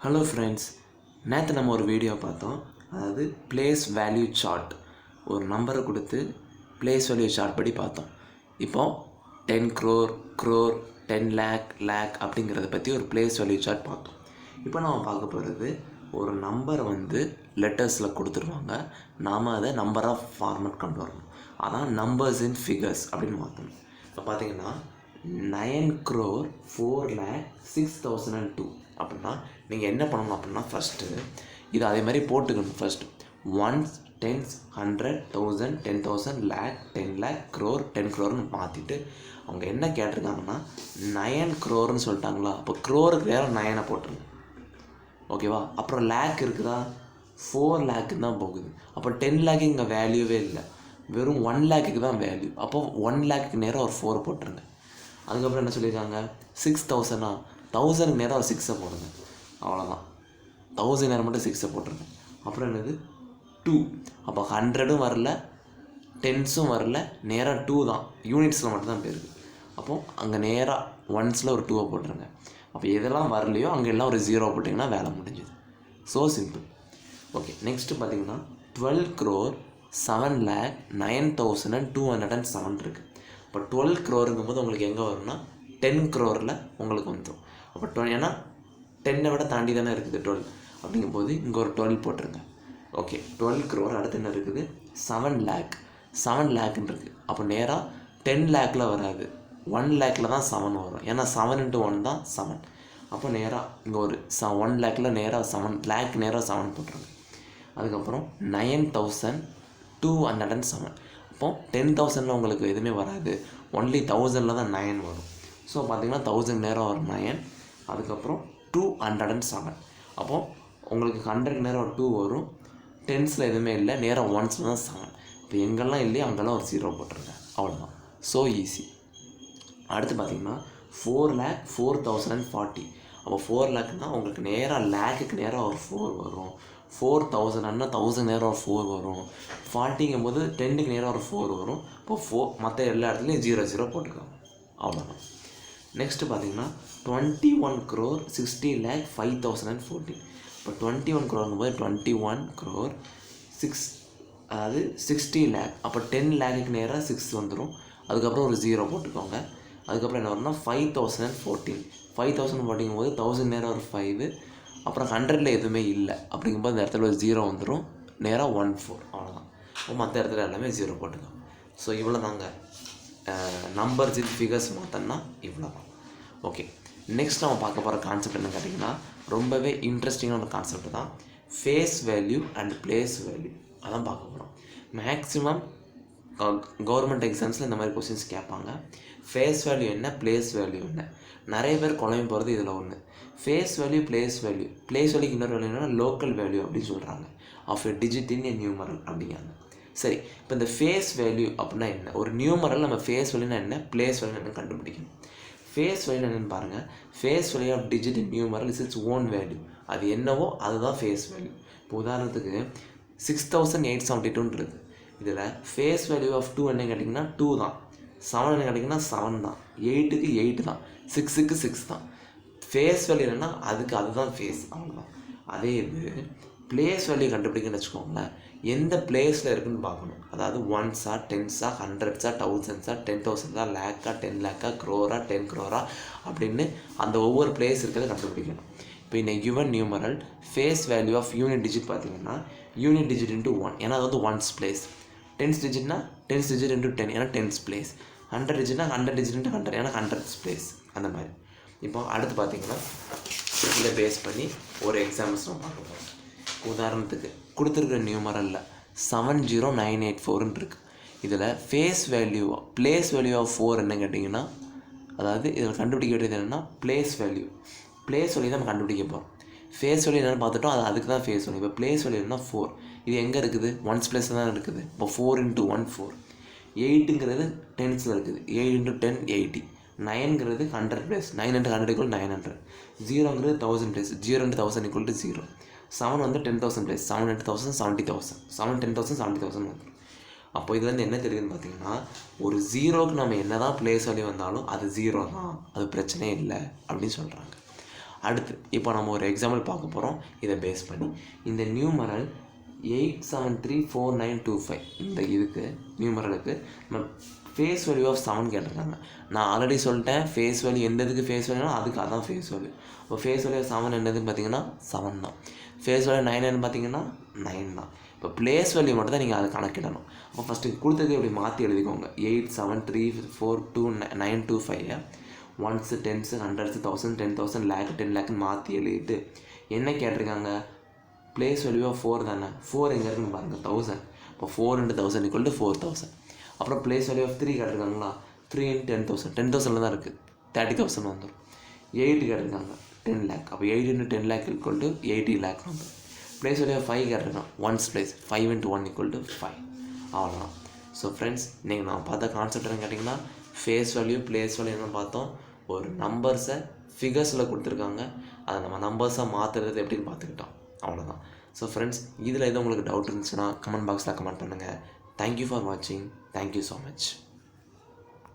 Hello friends, நேற்று நம்ம ஒரு வீடியோ பார்த்தோம். அதாவது பிளேஸ் வேல்யூ சார்ட். ஒரு நம்பரை கொடுத்து பிளேஸ் வேல்யூ சார்ட் படி பார்த்தோம். இப்போது 10 crore, crore, 10 lakh அப்படிங்கிறத பற்றி ஒரு பிளேஸ் வேல்யூ சார்ட் பார்த்தோம். இப்போ நம்ம பார்க்க போகிறது ஒரு நம்பரை லெட்டர்ஸில் கொடுத்துருவாங்க. நாம் அதை நம்பராக ஃபார்மேட் கொண்டு வரணும். அதான் நம்பர்ஸ் இன் ஃபிகர்ஸ் அப்படின்னு மாற்றணும். இப்போ பார்த்தீங்கன்னா 9 crore 4,06,002 அப்படின்னா நீங்கள் என்ன பண்ணணும் அப்படின்னா ஃபஸ்ட்டு இது அதே மாதிரி போட்டுக்கணும். First 1s, 10s, 100, 1000, 10,000, lakh, 10 lakh, crore, 10 crore மாற்றிட்டு அவங்க என்ன கேட்டிருக்காங்கன்னா 9 crore சொல்லிட்டாங்களா. அப்போ க்ரோருக்கு வேறு 9 போட்டுருங்க. ஓகேவா? அப்புறம் லேக் இருக்குதா, 4 lakh தான் போகுது. அப்போ 10 lakh இங்கே வேல்யூவே இல்லை, வெறும் 1 lakh தான் வேல்யூ. அப்போ 1 lakh நேராக ஒரு 4 போட்டுருங்க. அதுக்கப்புறம் என்ன சொல்லியிருக்காங்க, 6,000 1000 நேரம் ஒரு 6 போடுங்க. அவ்வளோதான். 1000 நேரம் மட்டும் 6 போட்டுருங்க. அப்புறம் என்னது 2. அப்போ 100ம் வரல, 10ஸும் வரல, நேராக 2 தான். யூனிட்ஸில் மட்டும்தான் போயிருக்கு. அப்போது அங்கே நேராக ஒன்ஸில் ஒரு 2 போட்டுருங்க. அப்போ எதெல்லாம் வரலையோ அங்கே எல்லாம் ஒரு 0 போட்டிங்கன்னா வேலை முடிஞ்சுது. So simple. ஓகே, நெக்ஸ்ட்டு பார்த்தீங்கன்னா 12 crore 7,09,207 இருக்குது. இப்போ 12 crore போது உங்களுக்கு எங்கே வரும்னா 10 crore உங்களுக்கு வந்துடும். அப்போ ஏன்னா 10 விட தாண்டி தானே இருக்குது 12. அப்படிங்கும்போது இங்கே ஒரு 12 போட்டுருங்க. Okay, 12 crore. அடுத்து என்ன இருக்குது, 7 lakh. 7 lakhன்னு இருக்குது. அப்போ நேராக 10 lakhல வராது, 1 lakhல தான் 7 வரும். ஏன்னா 7 × 1 தான் 7. அப்போ நேராக இங்கே ஒரு 1 lakhல நேராக 7 lakh நேராக 7 போட்டுருங்க. அதுக்கப்புறம் 9,207. அப்போது 10,000 உங்களுக்கு எதுவுமே வராது, ஒன்லி 1000 தான் 9 வரும். ஸோ பார்த்தீங்கன்னா 1000 நேரம் ஒரு 9. அதுக்கப்புறம் 207. அப்போது உங்களுக்கு 100 நேரம் ஒரு 2 வரும். டென்ஸில் எதுவுமே இல்லை, நேரம் ஒன்ஸில் தான் 7. இப்போ எங்கெல்லாம் இல்லையோ அங்கெல்லாம் ஒரு 0 போட்டுருங்க. அவ்வளோதான். So easy. அடுத்து பார்த்தீங்கன்னா 4,04,040. அப்போ 4 lakhனா உங்களுக்கு நேராக லேக்குக்கு நேராக ஒரு 4 வரும். 4,000ன்னா 1000 நேரம் ஒரு 4 வரும். 40ங்கும் போது 10க்கு நேராக ஒரு 4 வரும். இப்போ 4 மற்ற எல்லா இடத்துலையும் 0 போட்டுக்கலாம். அவ்வளோதான். நெக்ஸ்ட்டு பார்த்தீங்கன்னா 21 crore 60,05,014. இப்போ 21 crore போது 21 crore 6, அதாவது 60 lakh. அப்போ 10 lakhக்கு நேராக 6 வந்துடும். அதுக்கப்புறம் ஒரு 0 போட்டுக்கோங்க. அதுக்கப்புறம் என்ன வரும்னா 5,014. 5,014 போது 1000 நேரம் ஒரு 5. அப்புறம் 100ல் எதுவுமே இல்லை. அப்படிங்கும்போது அந்த இடத்துல ஒரு 0 வந்துடும். நேராக 14. அவ்வளோதான். மற்ற இடத்துல எல்லாமே 0 போட்டுக்கோங்க. ஸோ இவ்வளோ தாங்க. நம்பர்ஸ் இன் ஃபிகர்ஸ் மாற்றோன்னா இவ்வளோ தான். ஓகே, நெக்ஸ்ட் நம்ம பார்க்க போகிற கான்செப்ட் என்ன கேட்டிங்கன்னா ரொம்பவே இன்ட்ரெஸ்டிங்கான ஒரு கான்செப்ட் தான். Face value and place value அதான் பார்க்க போகிறோம். மேக்ஸிமம் கவர்மெண்ட் எக்ஸாம்ஸில் இந்த மாதிரி கொஸ்டின்ஸ் கேட்பாங்க. ஃபேஸ் வேல்யூ என்ன, பிளேஸ் வேல்யூ என்ன, நிறைய பேர் குழம்பு போகிறது இதில் ஒன்று. Face value, place value. Place வேல்யூக்கு இன்னொரு வேல்யூ என்னன்னா லோக்கல் வேல்யூ அப்படின்னு சொல்கிறாங்க. Of a digit in a numeral அப்படிங்கிறாங்க. சரி, இப்போ இந்த ஃபேஸ் வேல்யூ அப்படின்னா என்ன, ஒரு நியூமரல் நம்ம ஃபேஸ் வேல்யூனா என்ன, பிளேஸ் வேல்யூ என்ன கண்டுபிடிக்கணும். ஃபேஸ் வேல்யூ என்னென்னு பாருங்கள். Face value of digit in numeral is its own value. அது என்னவோ அதுதான் ஃபேஸ் வேல்யூ. இப்போ உதாரணத்துக்கு 6,872 இருக்குது. இதில் ஃபேஸ் வேல்யூ ஆஃப் 2 என்ன கேட்டிங்கன்னா 2 தான். 7 என்ன கேட்டிங்கன்னா 7 தான். 8க்கு 8 தான். 6க்கு 6 தான். ஃபேஸ் வேல்யூ என்னென்னா அதுதான் ஃபேஸ். அவ்வளோதான். அதே இது பிளேஸ் வேல்யூ கண்டுபிடிக்கணும்னு வச்சுக்கோங்களேன், எந்த பிளேஸில் இருக்குதுன்னு பார்க்கணும். அதாவது 1s, 10s, 100s, 1000s, 10,000, லேக்கா, 10 lakh, crore, 10 crore அப்படின்னு அந்த ஒவ்வொரு பிளேஸ் இருக்கிறத கண்டுபிடிக்கணும். இப்போ இந்த given numeral face value of unit digit பார்த்தீங்கன்னா யூனிட் டிஜிட் இன்ட்டு 1, ஏன்னா அது வந்து 1s place. 10s டிஜிட்னா 10s digit into 10, ஏன்னா 10s பிளேஸ். 100 டிஜிட்னா 100 டிஜிட் இன்ட்டு 100, ஏன்னா 100s பிளேஸ். அந்த மாதிரி. இப்போ அடுத்து பார்த்தீங்கன்னா இதை பேஸ் பண்ணி ஒரு எக்ஸாம்பிள்ஸ் நம்ம பார்க்க போகிறோம். உதாரணத்துக்கு கொடுத்துருக்குற நியூமரலில் 70984 இருக்குது. இதில் face value, place value of 4 என்ன கேட்டிங்கன்னா, அதாவது இதில் கண்டுபிடிக்க வேண்டியது என்னென்னா பிளேஸ் வேல்யூ. பிளேஸ் வேல்யூ தான் நம்ம கண்டுபிடிக்க போகிறோம். ஃபேஸ் வேல்யூ என்னென்னு பார்த்துட்டோம், அது அதுக்கு தான் ஃபேஸ் வேல்யூ. இப்போ பிளேஸ் வேல்யூ என்ன 4. இது எங்கே இருக்குது, 1s பிளேஸ் தான் இருக்குது. இப்போ 4 × 1 4. 8ங்கிறது 10ஸில் இருக்குது. 7 × 10 80. 9ங்கிறது 100 பிளேஸ். 9 × 100 = 900. 0ங்கிறது 1000 பிளேஸ். 0 × 1000 = 0. 7 வந்து 10,000 பிளேஸ். 7 × 1000 70,000. 7 10,000 70,000 வந்துடும். அப்போ இதுலேருந்து என்ன தெரியுதுன்னு பார்த்தீங்கன்னா, ஒரு 0க்கு நம்ம என்ன தான் பிளேஸ் வேல்யூ வந்தாலும் அது 0 தான், அது பிரச்சனையே இல்லை அப்படின்னு சொல்கிறாங்க. அடுத்து இப்போ நம்ம ஒரு எக்ஸாம்பிள் பார்க்க போகிறோம் இதை பேஸ் பண்ணி. இந்த நியூமரல் 8734925 இந்த இதுக்கு நியூமரலுக்கு நம்ம ஃபேஸ் வேல்யூ ஆஃப் 7 கேட்டிருக்காங்க. நான் ஆல்ரெடி சொல்லிட்டேன், ஃபேஸ் வேல்யூ எந்த இதுக்கு ஃபேஸ் வேல்யூனா அதுக்கு அதான் ஃபேஸ் வேல்யூ. இப்போ ஃபேஸ் வேல்யூ ஆஃப் 7 என்னதுன்னு பார்த்தீங்கன்னா 7 தான். ஃபேஸ் வேல்யூ 9 பார்த்தீங்கன்னா 9 தான். இப்போ ப்ளேஸ் வேல்யூ மட்டும் தான் நீங்கள் அதை கணக்கிடணும். அப்போ ஃபஸ்ட்டு கொடுத்தது இப்படி மாற்றி எழுதிக்கோங்க. 8734925 ஒன்ஸு, டென்ஸு, ஹண்ட்ரட்ஸு, 1000, 10,000, லேக், 10 லேக்குன்னு மாற்றி எழுதிட்டு என்ன கேட்டிருக்காங்க? ப்ளேஸ் வேல்யூ ஆஃப் 4 தானே. 4 எங்கே இருக்குன்னு பாருங்கள், 1000. இப்போ 4 × 1000 = 4000. அப்புறம் ப்ளேஸ் வேல்யூ ஆஃப் 3 கேட்டிருக்காங்களா, 3 × 10,000, 10,000 தான் இருக்குது, 30,000 வந்துடும். 8 கேட்டிருக்காங்க, 10 லேக். அப்போ 8 × 10 லேக் = 80 லேக் வந்துடும். ப்ளேஸ் வேல்யூ ஆஃப் 5 கேட்டிருக்கான், ஒன்ஸ் ப்ளேஸ் 5 × 1 = 5. அவ்வளோதான். ஸோ ஃப்ரெண்ட்ஸ், நீங்கள் நான் பார்த்த கான்செப்ட் என்னன்னு கேட்டிங்கன்னா, ஃபேஸ் வேல்யூ, ப்ளேஸ் வேல்யூ என்ன பார்த்தோம்? ஒரு நம்பர்ஸை ஃபிகர்ஸில் கொடுத்துருக்காங்க, அதை நம்ம நம்பர்ஸாக மாற்றுறது எப்படின்னு பார்த்துக்கிட்டோம். அவ்வளோதான். ஸோ ஃப்ரெண்ட்ஸ், இதில் எதுவும் உங்களுக்கு டவுட் இருந்துச்சுன்னா கமெண்ட் பாக்ஸில் கமெண்ட் பண்ணுங்கள். தேங்க்யூ ஃபார் வாட்சிங். Thank you so much.